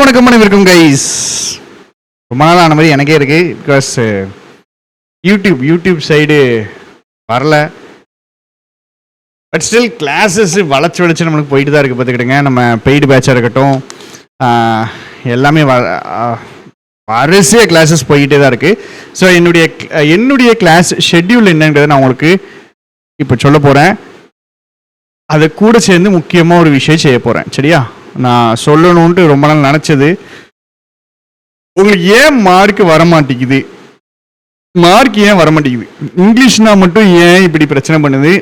வணக்கம் இருக்கும் கைஸ். ரொம்ப நாள் ஆன மாதிரி எனக்கே இருக்கு. பிகாஸ் யூடியூப் சைடு வரல. பட் ஸ்டில் கிளாஸஸ் வளைச்சு நம்மளுக்கு போயிட்டு தான் இருக்குது. பார்த்துக்கிட்டுங்க, நம்ம பெய்டு பேட்சாக இருக்கட்டும், எல்லாமே வரிசையாக கிளாஸஸ் போய்கிட்டே தான் இருக்குது. ஸோ என்னுடைய கிளாஸ் ஷெட்யூல் என்னங்கிறத நான் உங்களுக்கு இப்போ சொல்ல போகிறேன். அதை கூட சேர்ந்து முக்கியமாக ஒரு விஷயம் செய்ய போகிறேன். சரியா? நான் சொல்லணுன்ட்டு ரொம்ப நாள் நினச்சது. உங்களுக்கு ஏன் மார்க் வரமாட்டேங்குது, இங்கிலீஷ்னா மட்டும் ஏன் இப்படி பிரச்சனை பண்ணுது?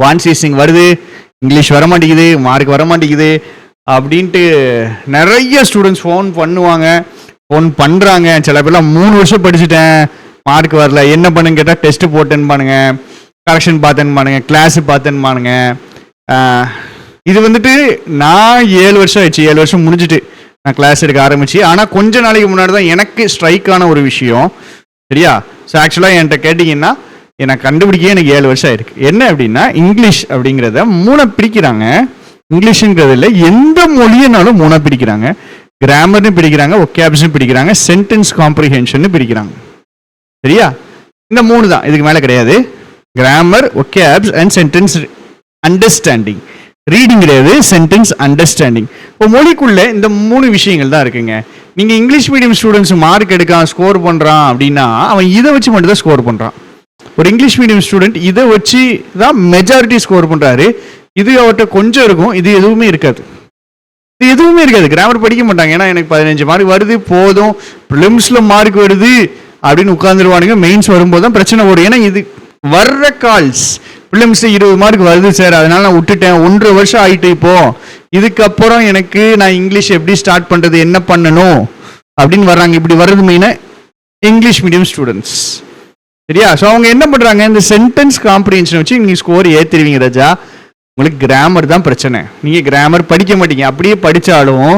வான்சீசிங் வருது, இங்கிலீஷ் வரமாட்டேங்குது, மார்க் வரமாட்டேங்குது அப்படின்ட்டு நிறைய ஸ்டூடெண்ட்ஸ் ஃபோன் பண்ணுறாங்க. சில பேர்லாம் 3 வருஷம் படிச்சுட்டேன், மார்க் வரல, என்ன பண்ணுங்க கேட்டால் டெஸ்ட்டு போட்டேன்னு பானுங்க, கரெக்ஷன் பார்த்தேன்னு பானுங்க, கிளாஸு பார்த்தேன்னு பானுங்க. இது வந்துட்டு நான் 7 வருஷம் ஆயிடுச்சு. 7 வருஷம் முடிஞ்சுட்டு நான் கிளாஸ் எடுக்க ஆரம்பிச்சு. ஆனால் கொஞ்ச நாளைக்கு முன்னாடி தான் எனக்கு ஸ்ட்ரைக்கான ஒரு விஷயம். சரியா? ஸோ ஆக்சுவலாக என்கிட்ட கேட்டிங்கன்னா எனக்கு கண்டுபிடிக்க எனக்கு 7 வருஷம் ஆயிருக்கு. என்ன அப்படின்னா, இங்கிலீஷ் அப்படிங்கிறத 3 பிரிக்கிறாங்க. இங்கிலீஷுங்கிறது இல்லை, எந்த மொழியினாலும் 3 பிரிக்கிறாங்க. கிராமர்னு பிரிக்கிறாங்க, ஒகேப்ஸ்னு பிரிக்கிறாங்க, சென்டென்ஸ் காம்ப்ரிஹென்ஷன் பிரிக்கிறாங்க. சரியா? இந்த 3 தான், இதுக்கு மேலே கிடையாது. Grammar, vocabs and sentence understanding. Reading கிடையாது, சென்டென்ஸ் அண்டர்ஸ்டாண்டிங். இப்போ மொழிக்குள்ளே இந்த 3 விஷயங்கள் தான் இருக்குங்க. நீங்கள் இங்கிலீஷ் மீடியம் ஸ்டூடெண்ட்ஸ் மார்க் எடுக்கான், ஸ்கோர் பண்ணுறான் அப்படின்னா அவன் இதை வச்சு மட்டும் தான் ஸ்கோர் பண்ணுறான். ஒரு இங்கிலீஷ் மீடியம் ஸ்டூடெண்ட் இதை வச்சு தான் மெஜாரிட்டி ஸ்கோர் பண்ணுறாரு. இது அவர்கிட்ட கொஞ்சம் இருக்கும், இது எதுவுமே இருக்காது. கிராமர் படிக்க மாட்டாங்க. ஏன்னா எனக்கு 15 மார்க் வருது போதும், ப்ரிலிம்ஸில் மார்க் வருது அப்படின்னு உட்காந்துருவானுங்க. மெயின்ஸ் வரும்போது தான் பிரச்சனை வரும். ஏன்னா இது வர்ற கால்ஸ், ப்ரிலிம்ஸ் 20 மார்க் வருது சார், அதனால நான் விட்டுட்டேன், 1.5 வருஷம் ஆகிட்டு, இப்போ இதுக்கப்புறம் நான் இங்கிலீஷ் எப்படி ஸ்டார்ட் பண்ணுறது, என்ன பண்ணணும் அப்படின்னு வர்றாங்க. இப்படி வர்றது மெயினாக இங்கிலீஷ் மீடியம் ஸ்டூடெண்ட்ஸ். சரியா? ஸோ அவங்க என்ன பண்ணுறாங்க, இந்த சென்டென்ஸ் காம்ப்ரிஹென்ஷன் வச்சு நீங்கள் ஸ்கோர் ஏற்றிடுவீங்க. ராஜா, உங்களுக்கு கிராமர் தான் பிரச்சனை. நீங்கள் கிராமர் படிக்க மாட்டீங்க. அப்படியே படித்தாலும்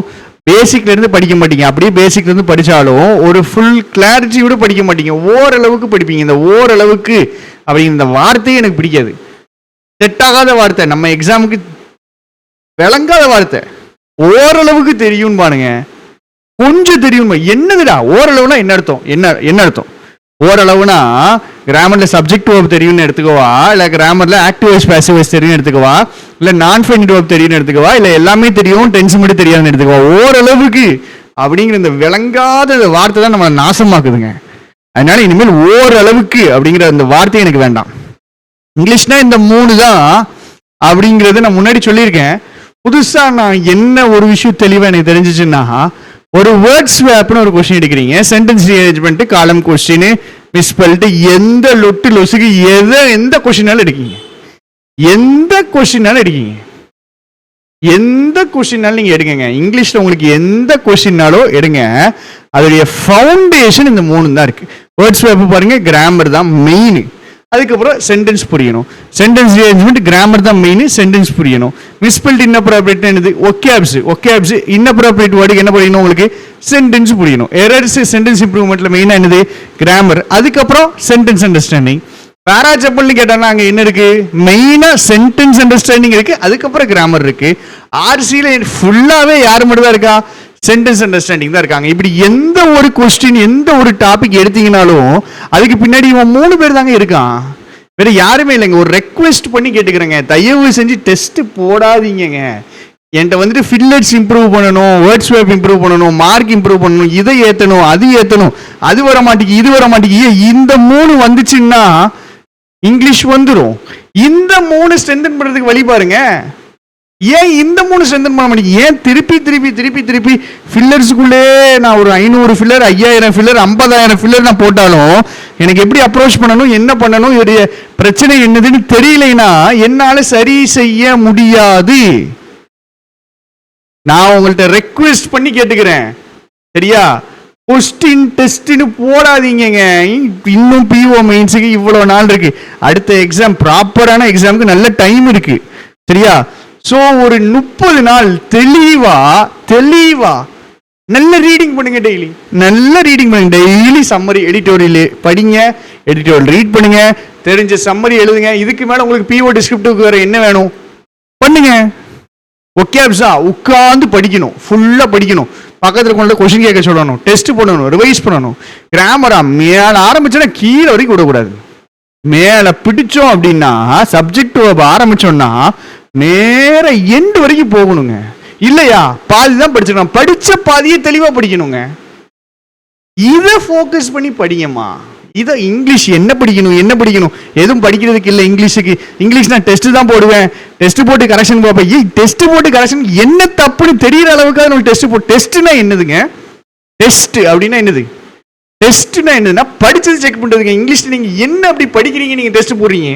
பேசிக்லேருந்து படிக்க மாட்டீங்க. அப்படியே பேசிக்லேருந்து படித்தாலும் ஒரு ஃபுல் கிளாரிட்டியோடு படிக்க மாட்டீங்க. ஓரளவுக்கு படிப்பீங்க. இந்த ஓரளவுக்கு அப்படிங்கிற இந்த வார்த்தையே எனக்கு பிடிக்காது. செட் ஆகாத வார்த்தை, நம்ம எக்ஸாமுக்கு விளங்காத வார்த்தை. ஓரளவுக்கு தெரியும் பாருங்க, கொஞ்சம் தெரியும். என்னதுடா ஓரளவுனா? என்ன அர்த்தம்? என்ன அர்த்தம் ஓரளவுனா? கிராமர்ல சப்ஜெக்ட் வேர்ப் தெரியும்னு எடுத்துக்கவா, இல்லை கிராமர்ல ஆக்டிவ் வாய்ஸ் பாசிவ் வாய்ஸ் தெரியும்னு எடுத்துக்கவா, இல்லை நான் ஃபைனைட் வேர்ப் தெரியும்னு எடுத்துக்கவா, இல்லை எல்லாமே தெரியும் டென்ஸ் மட்டும் தெரியாதுன்னு எடுத்துக்கவா? ஓரளவுக்கு அப்படிங்கிற இந்த விளங்காத வார்த்தை தான் நம்மளை நாசமாக்குதுங்க. அதனால இனிமேல் ஓரளவுக்கு அப்படிங்கிற அந்த வார்த்தை எனக்கு வேண்டாம். இங்கிலீஷ்னா இந்த 3 தான் அப்படிங்கிறது நான் முன்னாடி சொல்லியிருக்கேன். புதுசாக நான் என்ன ஒரு விஷயம் தெளிவாக எனக்கு தெரிஞ்சிச்சுன்னா, ஒரு வேர்ட்ஸ் வேப்னு ஒரு கொஸ்டின் எடுக்கிறீங்க, சென்டென்ஸ் ரீஅரேஞ்ச்மெண்ட், காலம் கொஸ்டின், மிஸ்பெல்ட், எந்த லொட்டு லொசுக்கு எந்த கொஸ்டினாலும் எடுக்கீங்க. எந்த கொஸ்டினாலும் நீங்கள் எடுங்க. இங்கிலீஷில் உங்களுக்கு எந்த கொஸ்டின்னாலும் எடுங்க. அதோடைய ஃபவுண்டேஷன் இந்த 3 தான் இருக்குது. வேர்ட்ஸ் வேப் பாருங்க, கிராமர் தான் மெயின். அதுக்கப்புறம் சென்டென்ஸ் புரியணும். சென்டென்ஸ் ரீஅரேஞ்ச்மெண்ட், கிராமர் தான் மெயின், சென்டென்ஸ் புரியணும். மிஸ்பெல்ட், இன்அப்ராப்ரியேட் என்னது, ஒகேப்ஸ் இன்அப்ராப்ரியேட் வேர்டுக்கு என்ன புரியணும் உங்களுக்கு, சென்டென்ஸ் புரியணும். எரர்ஸ் சென்டென்ஸ் இம்ப்ரூவ்மெண்ட்ல மெயினாக என்னது, கிராமர். அதுக்கப்புறம் சென்டென்ஸ் அண்டர்ஸ்டாண்டிங். பேராஜப்பல்னு கேட்டாங்கன்னா அங்கே என்ன இருக்கு, மெயினாக சென்டென்ஸ் அண்டர்ஸ்டாண்டிங் இருக்கு, அதுக்கப்புறம் கிராமர் இருக்கு. ஆர்சியில் ஃபுல்லாகவே யார் மட்டும் தான் இருக்கா, சென்டென்ஸ் அண்டர்ஸ்டாண்டிங் தான் இருக்காங்க. இப்படி எந்த ஒரு கொஸ்டின், எந்த ஒரு டாபிக் எடுத்தீங்கனாலும் அதுக்கு பின்னாடி இவன் 3 பேர் தாங்க இருக்கான், வேற யாருமே இல்லைங்க. ஒரு ரெக்வெஸ்ட் பண்ணி கேட்டுக்கிறேங்க, தயவு செஞ்சு டெஸ்ட் போடாதீங்க. என்கிட்ட வந்துட்டு ஃபில்லர்ஸ் இம்ப்ரூவ் பண்ணணும், வேர்ட்ஸ் வேப் இம்ப்ரூவ் பண்ணணும், மார்க் இம்ப்ரூவ் பண்ணணும், இதை ஏற்றணும், அது வர மாட்டேங்குது, இது வர மாட்டேங்குது. இந்த 3 வந்துச்சுன்னா இங்கிலீஷ் வந்துடும். இந்த 3 ஸ்ட்ரென்தன் பண்ணுறதுக்கு வழி பாருங்க. ஏன் இந்த 3 ஸ்ட்ரென்தன் பண்ண மாட்டேங்குது? ஏன் திருப்பி ஃபில்லர்ஸுக்குள்ளே நான் ஒரு 500 ஃபில்லர், 5000 ஃபில்லர், 50,000 ஃபில்லர் நான் போட்டாலும் எனக்கு எப்படி அப்ரோச் பண்ணணும், என்ன பண்ணணும், இதோடைய பிரச்சனை என்னதுன்னு தெரியலைன்னா என்னால் சரி செய்ய முடியாது. நான் உங்கள்கிட்ட ரெக்வெஸ்ட் பண்ணி கேட்டுக்கிறேன். சரியா? கொஸ்டின் டெஸ்ட்னு போடாதீங்க. இன்னும் பிஓ மெயின்ஸுக்கு இவ்வளோ நாள் இருக்கு. அடுத்த எக்ஸாம், ப்ராப்பரான எக்ஸாமுக்கு நல்ல டைம் இருக்கு. சரியா? ஸோ ஒரு 30 நாள் தெளிவா நல்ல ரீடிங் பண்ணுங்க. டெய்லி சம்மரி எடிட்டோரியல் படிங்க, எடிட்டோரியல் ரீட் பண்ணுங்க, தெரிஞ்ச சம்மரி எழுதுங்க. இதுக்கு மேலே உங்களுக்கு பிஓ டிஸ்கிரிப்டிவ்க்கு வேற என்ன வேணும் பண்ணுங்க. ஒகேப்ஸா உட்காந்து படிக்கணும், ஃபுல்லாக படிக்கணும். பக்கத்தில் கொண்டு கொஸ்டின் கேட்க சொல்லணும், டெஸ்ட் பண்ணணும், ரிவைஸ் பண்ணணும். கிராமரா மேலே ஆரம்பிச்சோன்னா கீழே வரைக்கும் விடக்கூடாது. மேலே பிடிச்சோம் அப்படின்னா சப்ஜெக்ட் ஆரம்பிச்சோம்னா நேர எண்டு வரைக்கும் போகணுங்க. இல்லையா பாதி தான் படிச்சிருக்கணும், படிச்ச பாதியே தெளிவா படிக்கணுங்க. இதை ஃபோக்கஸ் பண்ணி படிங்கம்மா. இதை இங்கிலீஷ் என்ன படிக்கணும் எதுவும் படிக்கிறதுக்கு இல்லை. இங்கிலீஷ் நான் டெஸ்ட் தான் போடுவேன், டெஸ்ட் போட்டு கரெக்ஷன் பார்ப்பேன். டெஸ்ட் போட்டு கரெக்ஷன் என்ன தப்புன்னு தெரியற அளவுக்கு நம்ம டெஸ்ட்னா என்னதுங்க? டெஸ்ட் அப்படின்னா என்னது? டெஸ்ட்னா என்னதுன்னா படிச்சது செக் பண்றதுங்க. இங்கிலீஷ்ல நீங்க என்ன அப்படி படிக்கிறீங்க? நீங்க டெஸ்ட் போடுறீங்க.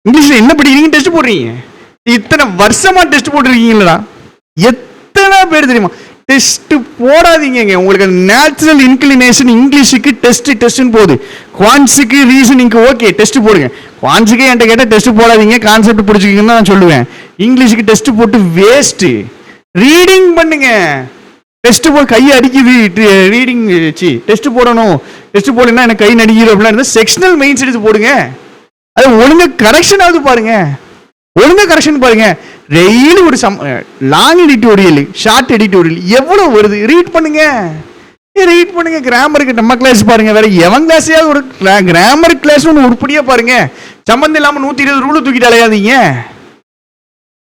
இங்கிலீஷ்ல என்ன படிக்கிறீங்க? டெஸ்ட் போடுறீங்க. இத்தனை வருஷமா டெஸ்ட் போட்டுருக்கீங்களா? எத்தனை பேர் தெரியுமா? டெஸ்ட் போடாதீங்க. உங்களுக்கு நேச்சுரல் இன்க்ளினேஷன் இங்கிலீஷுக்கு டெஸ்ட்னு போகுது. குவான்ஸுக்கு ரீசனிங்க்கு ஓகே டெஸ்ட் போடுங்க. குவான்ஸுக்கே என்கிட்ட கேட்டால் டெஸ்ட் போடாதீங்க, கான்செப்ட் பிடிச்சிக்கிங்கன்னு நான் சொல்லுவேன். இங்கிலீஷுக்கு டெஸ்ட் போட்டு வேஸ்ட். ரீடிங் பண்ணுங்க. டெஸ்ட் போ கையை அடிக்குது, ரீடிங் டெஸ்ட் போடணும், டெஸ்ட் போடலன்னா எனக்கு கை நடிக்குது அப்படின்னா இருந்தால் செக்ஷனல் மெயின்ஸ் எடுத்து போடுங்க. அது ஒழுங்கா கரெக்ஷன் ஆகுது பாருங்க, ஒழுங்கா கரெக்ஷன் பாருங்க. டெய்லி ஒரு லாங் எடிட்டோரியல், ஷார்ட் எடிட்டோரியல் எவ்வளவு வருது? ரீட் பண்ணுங்க. கிராமருக்கு நம்ம கிளாஸ் பாருங்க, வேற எவன் கிளாஸையாவது ஒரு கிராமர் கிளாஸ் ஒன்று உருப்படியா பாருங்க. சம்பந்தம் இல்லாம 120 ரூல் தூக்கிட்டு அலையாதீங்க.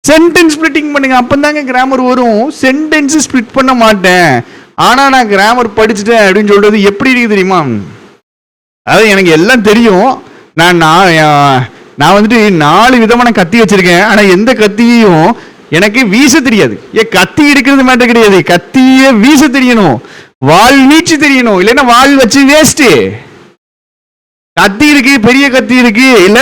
சென்டென்ஸ் ஸ்பிளிட்டிங் பண்ணுங்க, அப்பந்தாங்க கிராமர் வரும். சென்டென்ஸ் ஸ்பிளிட் பண்ண மாட்டேன், ஆனா நான் கிராமர் படிச்சுட்டேன் அப்படின்னு சொல்றது எப்படி இருக்கு தெரியுமா? அது எனக்கு எல்லாம் தெரியும். நான் வந்துட்டு 4 விதமான கத்தி வச்சிருக்கேன். ஆனா எந்த கத்தியையும் எனக்கு வீச தெரியாது. கத்தி இருக்கிறது மேட்டர் கிடையாது, கத்திய வீச தெரியணும், வால் நீச்சு தெரியணும். இல்லைன்னா வால் வச்சு வேஸ்ட். கத்தி இருக்கு, பெரிய கத்தி இருக்கு, இல்ல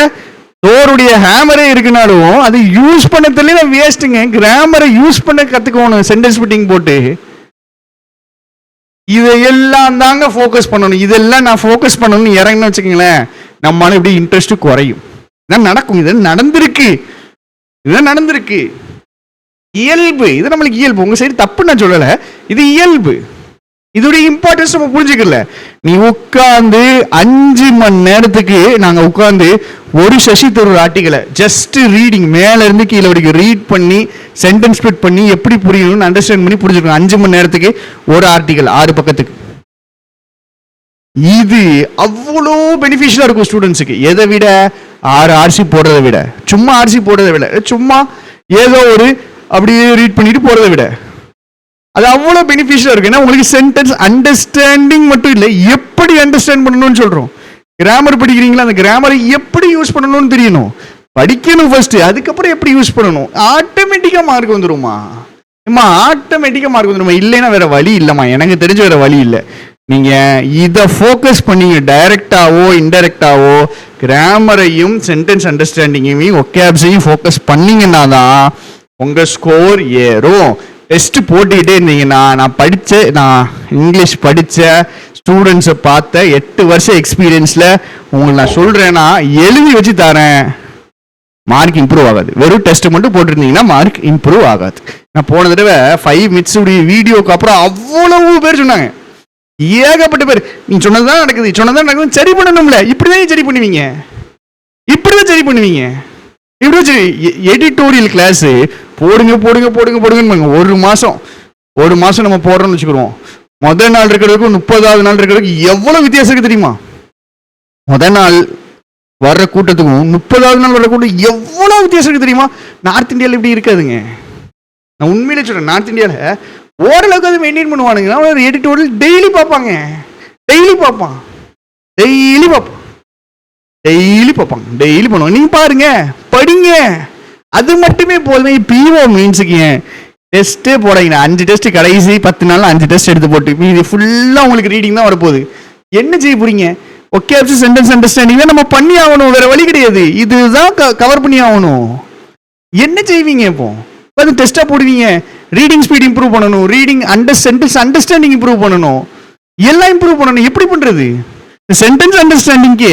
தோருடைய ஹேமரே இருக்குனாலும் அது யூஸ் பண்ண தெரியல வேஸ்ட்டுங்க. கிராமரை யூஸ் பண்ண கத்துக்கணும், சென்டென்ஸ் ஸ்பிளிட்டிங் போட்டு. இதையெல்லாம் தாங்க ஃபோக்கஸ் பண்ணணும். இதெல்லாம் நான் ஃபோக்கஸ் பண்ணணும்னு இறங்கணும்னு வச்சுக்கோங்களேன், நம்மளால இப்படி இன்ட்ரெஸ்ட் குறையும். இதான் நடக்கும். இது நடந்திருக்கு. இயல்பு. இது நம்மளுக்கு இயல்பு. உங்க சைடு தப்பு நான் சொல்லல, இது இயல்பு. இதோடைய இம்பார்ட்டன்ஸ் நம்ம புரிஞ்சுக்கல. நீ உட்கார்ந்து 5 மணி நேரத்துக்கு நாங்க உட்கார்ந்து ஒரு சசி தரூர் ஆர்டிகளை ஜஸ்ட் ரீடிங் மேல இருந்து கீழே வரைக்கும் ரீட் பண்ணி சென்டென்ஸ் ஸ்பிளிட் பண்ணி எப்படி புரியணும்னு அண்டர்ஸ்டாண்ட் பண்ணி புரிஞ்சுக்கணும். 5 மணி நேரத்துக்கு ஒரு ஆர்டிகல் 6 பக்கத்துக்கு. இது அவ்வளோ பெனிஃபிஷியலா இருக்கும் ஸ்டூடெண்ட்ஸுக்கு. எதை விட 6 ஆர்சி போடுறதை விட, சும்மா ஆர்சி போடுறதை விட, சும்மா ஏதோ ஒரு அப்படியே ரீட் பண்ணிட்டு போறதை விட அது அவ்வளோ பெனிஃபிஷியலா இருக்கு. ஏன்னா உங்களுக்கு சென்டென்ஸ் அண்டர்ஸ்டாண்டிங் மட்டும் இல்லை, எப்படி அண்டர்ஸ்டாண்ட் பண்ணணும்னு சொல்றோம். கிராமர் படிக்கிறீங்களா, அந்த கிராமரை எப்படி யூஸ் பண்ணணும்னு தெரியணும். படிக்கணும் ஃபர்ஸ்ட், அதுக்கப்புறம் எப்படி யூஸ் பண்ணணும். ஆட்டோமேட்டிக்கா மார்க் வந்துருமா? ஆட்டோமேட்டிக்கா மார்க் வந்துருமா? இல்லைன்னா வேற வழி இல்லைம்மா, எனக்கு தெரிஞ்ச வேற வழி இல்லை. நீங்க இதை ஃபோக்கஸ் பண்ணீங்க, டைரக்டாவோ இன்டைரக்டாவோ கிராமரையும் சென்டென்ஸ் அண்டர்ஸ்டாண்டிங்கையும் ஒகேப்ஸையும் ஃபோக்கஸ் பண்ணீங்கன்னா தான் உங்க ஸ்கோர் ஏறும். டெஸ்ட் போட்டுக்கிட்டே இருந்தீங்கன்னா, நான் இங்கிலீஷ் படித்த ஸ்டூடெண்ட்ஸை பார்த்த 8 வருஷம் எக்ஸ்பீரியன்ஸில் உங்களுக்கு நான் சொல்கிறேன்னா எழுதி வச்சு தரேன், மார்க் இம்ப்ரூவ் ஆகாது. வெறும் டெஸ்ட் மட்டும் போட்டிருந்தீங்கன்னா மார்க் இம்ப்ரூவ் ஆகாது. நான் போன தடவை 5 மினிட்ஸ் வீடியோக்கு அப்புறம் அவ்வளவு பேர் சொன்னாங்க, ஏகப்பட்ட பேர், நீ சொன்னதுதான் நடக்குது, சரி பண்ணணும்ல. இப்படிதான் சரி பண்ணுவீங்க. எடிட்டோரியல் கிளாஸ் போடுங்க. ஒரு மாசம் நம்ம போடுறோம்னு வச்சுக்கிறோம். முதல் நாள் இருக்கிறதுக்கும் 30வது நாள் இருக்கிறதுக்கும் எவ்வளவு வித்தியாசம் இருக்கு தெரியுமா? முதல் நாள் வர்ற கூட்டத்துக்கும் 30வது நாள் வர்ற கூட்டம் எவ்வளவு வித்தியாசம் இருக்கு தெரியுமா? நார்த் இந்தியாவில் இப்படி இருக்காதுங்க. நான் உண்மையிலே சொல்றேன், நார்த் இந்தியாவில் ஓரளவுக்கு அது மெயின்டைன் பண்ணுவானுங்க. ஒரு எடிட்டோரியல் டெய்லி பார்ப்பாங்க. டெய்லி பண்ணுவாங்க. நீங்க பாருங்க, படிங்க, அது மட்டுமே போதுமே. பிஓ மீன்ஸுக்கு டெஸ்ட்டே போடாங்க. 5 டெஸ்ட் கடைசி 10 நாள் 5 டெஸ்ட் எடுத்து போட்டு இது ஃபுல்லா உங்களுக்கு ரீடிங் தான் வரப்போகுது. என்ன செய்ய போறீங்க? ஓகே, சென்டென்ஸ் அண்டர்ஸ்டாண்டிங் தான் நம்ம பண்ணி ஆகணும், வேற வழி கிடையாது. இதுதான் கவர் பண்ணி ஆகணும். என்ன செய்வீங்க இப்போ? டெஸ்டா போடுவீங்க. ரீடிங் ஸ்பீட் இம்ப்ரூவ் பண்ணணும், ரீடிங் சென்டென்ஸ் அண்டர்ஸ்டாண்டிங் இம்ப்ரூவ் பண்ணணும், எல்லாம் இம்ப்ரூவ் பண்ணணும். எப்படி பண்றது? சென்டென்ஸ் அண்டர்ஸ்டாண்டிங்க்கு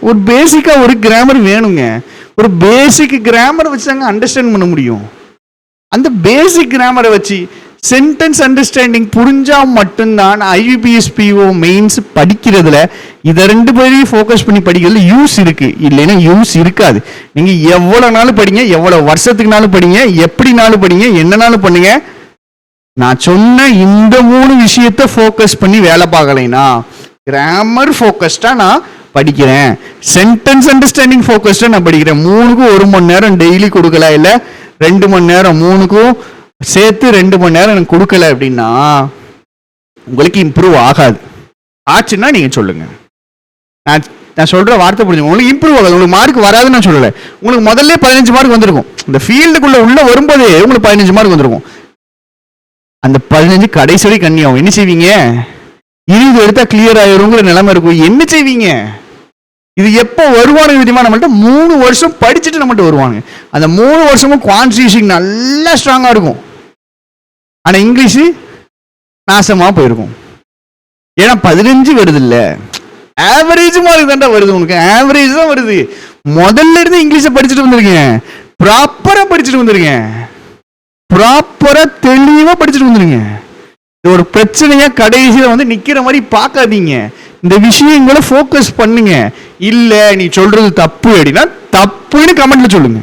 ஒரு பேசிக்கா ஒரு கிராமர் வேணுங்க. ஒரு பேசிக் கிராமரை வச்சு தாங்க அண்டர்ஸ்டாண்ட் பண்ண முடியும். அந்த பேசிக் கிராமரை வச்சு சென்டென்ஸ் அண்டர்ஸ்டாண்டிங் புரிஞ்சா மட்டும்தான் IBPS PO மெயின்ஸ் படிக்கிறதுல இதை 2 பேரையும் ஃபோக்கஸ் பண்ணி படிக்கிறதுல யூஸ் இருக்கு. இல்லைன்னா யூஸ் இருக்காது. நீங்க எவ்வளவு நாளும் படிங்க, எவ்வளவு வருஷத்துக்குனாலும் படிங்க, எப்படினாலும் படிங்க, என்னனாலும் பண்ணுங்க, நான் சொன்ன இந்த 3 விஷயத்த ஃபோக்கஸ் பண்ணி வேலை பார்க்கலைன்னா, கிராமர் ஃபோக்கஸ்டா நான் படிக்கிறேன், சென்டென்ஸ் அண்டர்ஸ்டாண்டிங் ஃபோக்கஸ்டா நான் படிக்கிறேன், 3க்கும் 1 மணி நேரம் டெய்லி கொடுக்கல, இல்லை 2 மணி நேரம், 3க்கும் சேர்த்து 2 மணி நேரம் எனக்கு கொடுக்கல அப்படின்னா உங்களுக்கு இம்ப்ரூவ் ஆகாது. ஆச்சுன்னா நீங்க சொல்லுங்க. நான் சொல்ற வார்த்தை புரிஞ்சுங்க. உங்களுக்கு இம்ப்ரூவ் ஆகாது, உங்களுக்கு மார்க் வராதுன்னு நான் சொல்லலை. உங்களுக்கு முதல்ல 15 மார்க் வந்திருக்கும். இந்த ஃபீல்டுக்குள்ள உள்ள வரும்போதே உங்களுக்கு 15 மார்க் வந்திருக்கும். அந்த 15 கடைசி வரை கண்ணியாகும். என்ன செய்வீங்க? 20 எடுத்தா கிளியர் ஆயிருங்கிற நிலைமை இருக்கும். என்ன செய்வீங்க? இது எப்போ வருவானுங்க தெரியுமா? நம்மள்ட்ட 3 வருஷம் படிச்சுட்டு நம்மகிட்ட வருவானுங்க. அந்த 3 வருஷமும் குவான்டிஃபிகேஷன் நல்லா ஸ்ட்ராங்கா இருக்கும். ஆனா இங்கிலீஷ் நாசமா போயிருக்கும். ஏன்னா 15 வருது இல்ல, ஆவரேஜ் மார்க் தான்டா வருது. உனக்கு ஆவரேஜ் தான் வருது. முதல்ல இருந்து இங்கிலீஷை படிச்சுட்டு வந்திருக்கேன், ப்ராப்பரா படிச்சுட்டு வந்திருக்கேன், ப்ராப்பரா தெளிவா படிச்சுட்டு வந்துருங்க. இது ஒரு பிரச்சனையா கடைசியில வந்து நிக்கிற மாதிரி பார்க்காதீங்க. இந்த விஷயங்களை ஃபோக்கஸ் பண்ணுங்க. இல்ல நீ சொல்றது தப்பு அப்படின்னா தப்புன்னு கமெண்ட்ல சொல்லுங்க.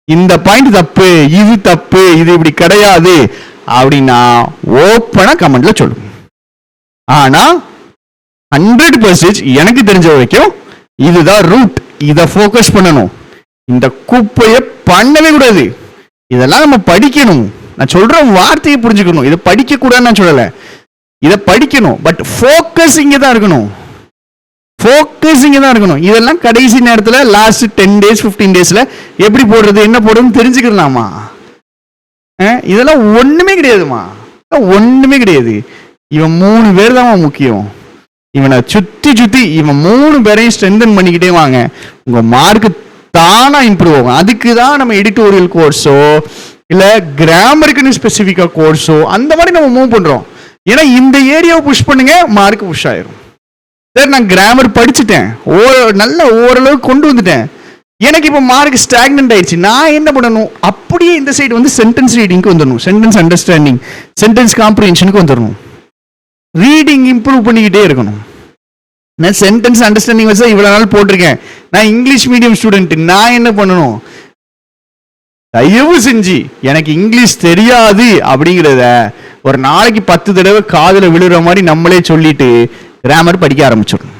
இந்த பாயிண்ட் தப்பு, இது தப்பு, இது இப்படி கிடையாது அப்படின்னா ஓப்பனா கமெண்ட்ல சொல்லுங்க. ஆனா 100% எனக்கு தெரிஞ்ச வரைக்கும் இதுதான் ரூட். இதை ஃபோக்கஸ் பண்ணணும். இந்த குப்பையை பண்ணவே கூடாது. இதெல்லாம் நம்ம படிக்கணும். நான் சொல்ற வார்த்தையை புரிஞ்சுக்கணும். இதை படிக்க கூடாதுன்னு நான் சொல்லலை, இதை படிக்கணும். பட் ஃபோக்கஸ் இங்கே தான் இருக்கணும். ஃபோக்கஸ் இங்கே தான் இருக்கணும். இதெல்லாம் கடைசி நேரத்தில் லாஸ்ட் 10 days 15 daysல எப்படி போடுறது, என்ன போடுறதுன்னு தெரிஞ்சுக்கலாமா? இதெல்லாம் ஒண்ணுமே கிடையாதுமா, ஒண்ணுமே கிடையாது. இவன் 3 பேர் தான் முக்கியம். இவனை சுத்தி சுத்தி இவன் 3 பேரையும் ஸ்ட்ரென்தன் பண்ணிக்கிட்டே வாங்க. உங்க மார்க் தானா இம்ப்ரூவ் ஆகும். அதுக்கு தான் நம்ம எடிட்டோரியல் கோர்ஸோ இல்ல கிராமருக்குன்னு ஸ்பெசிஃபிக்கா கோர்ஸோ அந்த மாதிரி நம்ம மூவ் பண்றோம். ஏன்னா இந்த ஏரியாவை புஷ் பண்ணுங்க, மார்க் புஷ் ஆயிரும். சரி, நான் கிராமர் படிச்சுட்டேன், நல்ல ஓரளவுக்கு கொண்டு வந்துட்டேன், எனக்கு இப்போ மார்க் ஸ்டாக்னன்ட் ஆயிடுச்சு. நான் என்ன பண்ணணும்? அப்படியே இந்த சைடு வந்து சென்டென்ஸ் ரீடிங்க்கு வந்துடணும், சென்டென்ஸ் அண்டர்ஸ்டாண்டிங், சென்டென்ஸ் காம்ப்ரிஹென்ஷனுக்கு வந்துடணும். ரீடிங் இம்ப்ரூவ் பண்ணிக்கிட்டே இருக்கணும். நான் சென்டென்ஸ் அண்டர்ஸ்டாண்டிங் வச்சு இவ்வளவு நாள் போட்டிருக்கேன். நான் இங்கிலீஷ் மீடியம் ஸ்டூடெண்ட், நான் என்ன பண்ணணும்? தயவு செஞ்சு எனக்கு இங்கிலீஷ் தெரியாது அப்படிங்கிறத ஒரு நாளைக்கு 10 தடவை காதுல விழுற மாதிரி நம்மளே சொல்லிட்டு கிராமர் படிக்க ஆரம்பிச்சிடணும்.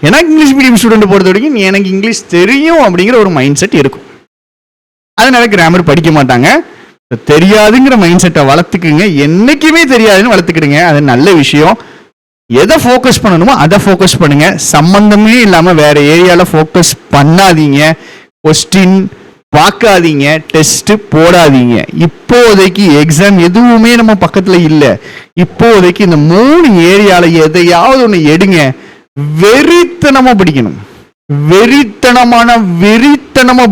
எனக்கு இங்கிலீஷ் மீடியம் ஸ்டூடெண்ட் பொறுத்த வரைக்கும் எனக்கு இங்கிலீஷ் தெரியும் அப்படிங்கிற ஒரு மைண்ட் செட் இருக்கும். அதனால கிராமர் படிக்க மாட்டாங்க. தெரியாதுங்கிற மைண்ட் செட்டை வளர்த்துக்குங்க. என்னைக்குமே தெரியாதுன்னு வளர்த்துக்கிடுங்க, அது நல்ல விஷயம். எதை ஃபோக்கஸ் பண்ணணுமோ அதை ஃபோக்கஸ் பண்ணுங்க. சம்பந்தமே இல்லாமல் வேற ஏரியாவில் ஃபோக்கஸ் பண்ணாதீங்க. கொஸ்டின் பார்க்காதீங்க, டெஸ்ட் போடாதீங்க. இப்போதைக்கு எக்ஸாம் எதுவுமே நம்ம பக்கத்தில் இல்லை. இப்போதைக்கு இந்த 3 ஏரியாவில் எதையாவது ஒன்று எடுங்க. வெறித்தனமா படிக்கணும், வெறித்தனமா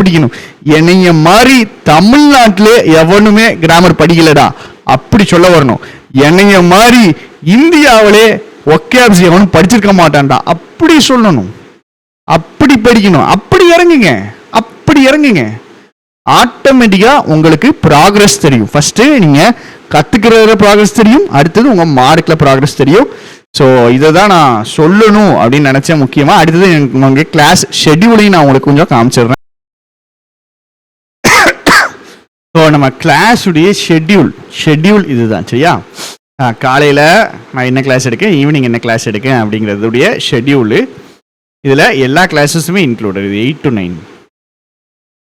படிக்கணும். என்னைய மாதிரி தமிழ்நாட்டிலே எவனுமே கிராமர் படிக்கலடா அப்படி சொல்ல வரணும். என்னைய மாதிரி இந்தியாவிலே ஒகேப்ஸ் எவனும் படிச்சிருக்க மாட்டான்டா அப்படி சொல்லணும். அப்படி படிக்கணும், அப்படி இறங்குங்க. ஆட்டோமேட்டிக்கா உங்களுக்கு ப்ராக்ரஸ் தெரியும். ஃபர்ஸ்ட் நீங்க கத்துக்கிற ப்ராக்ரஸ் தெரியும், அடுத்தது உங்க மார்க்ல ப்ராக்ரஸ் தெரியும். ஸோ இதை தான் நான் சொல்லணும் அப்படின்னு நினைச்சேன். முக்கியமா அடுத்தது உங்க கிளாஸ் ஷெட்யூலையும் நான் உங்களுக்கு கொஞ்சம் காமிச்சிடுறேன். ஸோ நம்ம கிளாஸுடைய ஷெட்யூல் இதுதான், சரியா? காலையில் நான் என்ன கிளாஸ் எடுக்கேன், ஈவினிங் என்ன கிளாஸ் எடுக்கேன் அப்படிங்கிறதுடைய ஷெட்யூலு. இதில் எல்லா கிளாஸஸுமே இன்க்ளூடட், 8 to 9,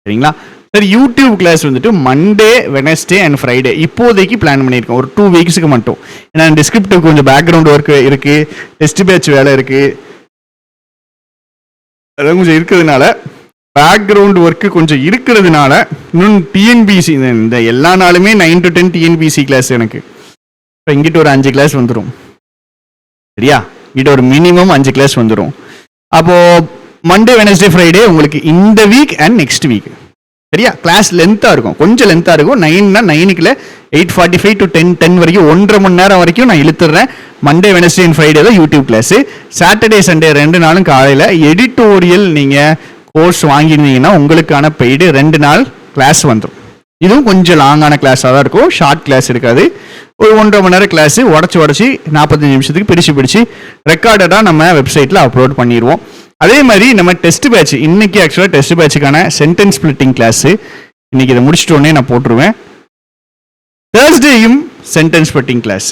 சரிங்களா? சரி, யூடியூப் கிளாஸ் வந்துட்டு மண்டே, வெனஸ்டே அண்ட் ஃப்ரைடே இப்போதைக்கு பிளான் பண்ணியிருக்கேன், ஒரு 2 weeksக்கு மட்டும். ஏன்னா டிஸ்கிரிப்டிவ் கொஞ்சம் பேக்ரவுண்ட் ஒர்க் இருக்குது, டெஸ்ட் பேட்ச் வேலை இருக்குது, அதெல்லாம் கொஞ்சம் இருக்கிறதுனால, பேக்ரவுண்ட் ஒர்க்கு கொஞ்சம் இருக்கிறதுனால இன்னும் டிஎன்பிசி இந்த எல்லா நாளுமே 9 to 10 டிஎன்பிசி கிளாஸ் எனக்கு. இப்போ இங்கிட்ட ஒரு 5 கிளாஸ் வந்துடும், சரியா? இங்கிட்ட ஒரு மினிமம் 5 கிளாஸ் வந்துடும். அப்போது மண்டே, வெனஸ்டே, ஃப்ரைடே உங்களுக்கு இந்த வீக் அண்ட் நெக்ஸ்ட் வீக், சரியா? கிளாஸ் லென்த்தாக இருக்கும், கொஞ்சம் லென்த்தாக இருக்கும். 9னா 9க்குள்ள 8:45 to 10 வரைக்கும் 1.5 மணி நேரம் வரைக்கும் நான் இழுத்துறேன். மண்டே, வெனஸ்டே அண்ட் ஃப்ரைடே தான் யூடியூப் கிளாஸு. சாட்டர்டே, சண்டே 2 நாளும் காலையில் எடிட்டோரியல் நீங்கள் கோர்ஸ் வாங்கியிருந்தீங்கன்னா உங்களுக்கான பெய்டு 2 நாள் கிளாஸ் வந்துடும். இதுவும் கொஞ்சம் லாங்கான கிளாஸாக தான் இருக்கும், ஷார்ட் கிளாஸ் இருக்காது. ஒரு 1.5 மணி நேரம் கிளாஸு உடச்சி 45 நிமிஷத்துக்கு பிரித்து ரெக்கார்டடாக நம்ம வெப்சைட்டில் அப்லோட் பண்ணிடுவோம். அதே மாதிரி நம்ம டெஸ்ட் பேட்ச், இன்னைக்கு ஆக்சுவலாக டெஸ்ட் பேட்சுக்கான சென்டென்ஸ் ஸ்பிளிட்டிங் கிளாஸு இன்னைக்கு இதை முடிச்சிட்டோன்னே நான் போட்டுருவேன். தேர்ஸ்டேயும் sentence putting class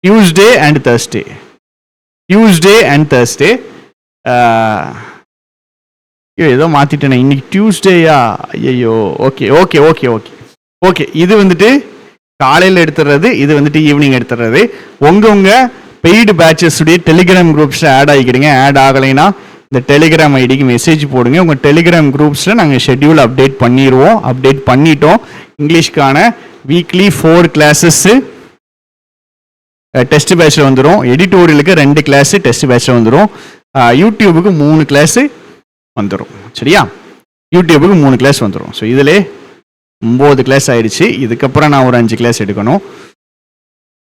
Tuesday and Thursday. ஏதோ மாற்றிட்டேனே, இன்னைக்கு டியூஸ்டேயா? ஐயோ, okay okay okay okay okay. இது வந்துட்டு காலையில் எடுத்துடுறது, இது வந்துட்டு ஈவினிங் எடுத்துடுறது. உங்கள் பெய்டு பேட்சஸுடைய டெலிகிராம் குரூப்ஸில் ஆட் ஆகிக்கிடுங்க. ஆட் ஆகலைன்னா இந்த டெலிகிராம் ஐடிக்கு மெசேஜ் போடுங்க. உங்கள் டெலிகிராம் குரூப்ஸில் நாங்கள் ஷெட்யூல் அப்டேட் பண்ணிடுவோம். அப்டேட் பண்ணிட்டோம். இங்கிலீஷ்க்கான வீக்லி 4 கிளாஸஸ்ஸு டெஸ்ட் பேட்சில் வந்துடும். எடிட்டோரியலுக்கு 2 கிளாஸு டெஸ்ட் பேட்சில் வந்துடும். யூடியூபுக்கு 3 கிளாஸு வந்துடும். சரியா? யூடியூபுக்கு 3 கிளாஸ் வந்துடும். ஸோ இதில் 9 கிளாஸ் ஆயிடுச்சு. இதுக்கப்புறம் நான் ஒரு 5 கிளாஸ் எடுக்கணும்.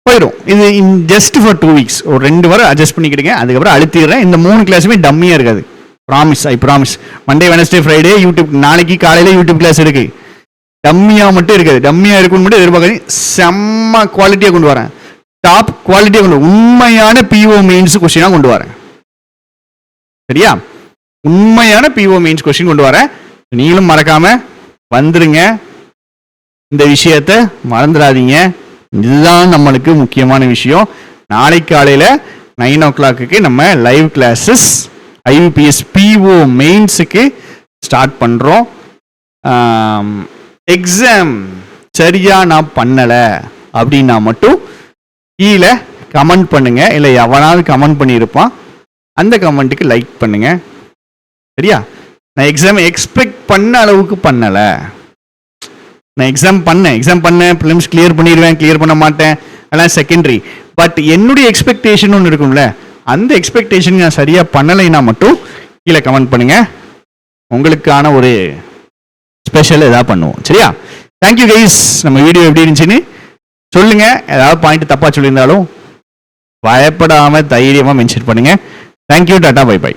போயிடும். இது ஜஸ்ட் ஃபார் 2 வீக்ஸ், ஒரு 2 வாரம் அட்ஜஸ்ட் பண்ணிக்கிடுங்க. அதுக்கப்புறம் அழுத்திடுறேன். இந்த 3 கிளாஸுமே டம்மியாக இருக்காது. Promise, I promise. Monday, Wednesday, Friday YouTube, நாளைக்கு காலையில் யூடியூப் கிளாஸ் இருக்கு. டம்மியாக மட்டும் இருக்காது. டம்மியாக இருக்குன்னு மட்டும் எதிர்பார்க்காதீங்க. செம்ம குவாலிட்டியாக கொண்டு வரேன். டாப் குவாலிட்டியாக கொண்டு உண்மையான பிஓ மெயின்ஸ் கொஸ்டினாக கொண்டு வரேன். சரியா? உண்மையான பிஓ மெயின்ஸ் கொஸ்டின் கொண்டு வரேன். நீங்களும் மறக்காம வந்துருங்க. இந்த விஷயத்த மறந்துடாதீங்க. இதுதான் நம்மளுக்கு முக்கியமான விஷயம். நாளைக்கு காலையில் 9 o'clock நம்ம லைவ் கிளாஸஸ் IUPS PO மெயின்ஸுக்கு ஸ்டார்ட் பண்ணுறோம். எக்ஸாம் சரியா நான் பண்ணலை அப்படின்னா மட்டும் கீழே கமெண்ட் பண்ணுங்க. இல்லை எவனாவது கமெண்ட் பண்ணியிருப்பான், அந்த கமெண்ட்டுக்கு லைக் பண்ணுங்க. சரியா? நான் எக்ஸாம் எக்ஸ்பெக்ட் பண்ண அளவுக்கு பண்ணலை. நான் எக்ஸாம் பண்ணேன், ப்ரிலிம்ஸ் கிளியர் பண்ணிடுவேன், கிளியர் பண்ண மாட்டேன், அதெல்லாம் செகண்டரி. பட் என்னுடைய எக்ஸ்பெக்டேஷன் ஒன்று இருக்கும்ல, அந்த எக்ஸ்பெக்டேஷன் நான் சரியாக பண்ணலைன்னா மட்டும் கீழே கமெண்ட் பண்ணுங்க. உங்களுக்கான ஒரு ஸ்பெஷல் ஏதாவது பண்ணுவோம். சரியா? Thank you guys. நம்ம வீடியோ எப்படி இருந்துச்சுன்னு சொல்லுங்க. ஏதாவது பாயிண்ட் தப்பாக சொல்லியிருந்தாலும் பயப்படாமல் தைரியமாக மென்ஷன் பண்ணுங்க. Thank you, tata, bye by.